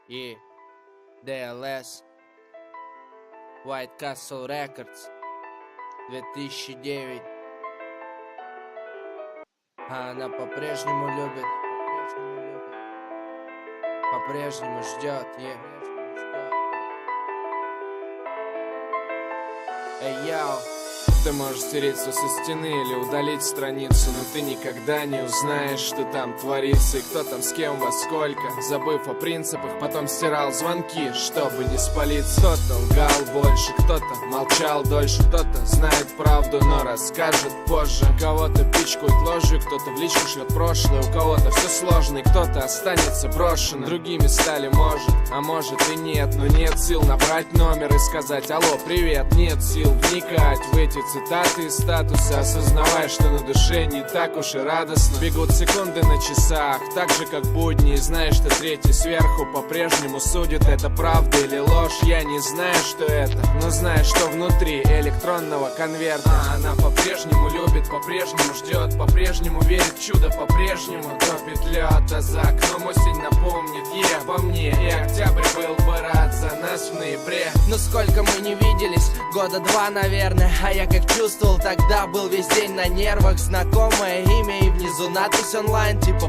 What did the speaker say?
И DLS, White Castle Records, 2009. А она по-прежнему любит, по-прежнему ждет, Эй, яу. Ты можешь стереть все со стены или удалить страницу, но ты никогда не узнаешь, что там творится и кто там с кем во сколько. Забыв о принципах, потом стирал звонки, чтобы не спалиться. Кто-то лгал больше, кто-то молчал дольше, кто-то знает правду, но расскажет позже. Кого-то пичкают ложью, кто-то в личку шлет прошлое, у кого-то все сложно и кто-то останется брошенным. Другими стали может, а может и нет, но нет сил набрать номер и сказать: алло, привет. Нет сил вникать в эти цитаты из статуса, осознавая, что на душе не так уж и радостно. Бегут секунды на часах, так же как будни, и знаешь, что третий сверху по-прежнему судит, это правда или ложь. Я не знаю, что это, но знаю, что внутри электронного конверта. А она по-прежнему любит, по-прежнему ждет, по-прежнему верит в чудо, по-прежнему топит лед, а за окном осень напомнит ей обо мне. И октябрь был бы рад за нас в ноябре. Ну сколько мы не виделись, года два, наверное. А я как чувствовал тогда, был весь день на нервах. Знакомое имя и внизу надпись онлайн, типа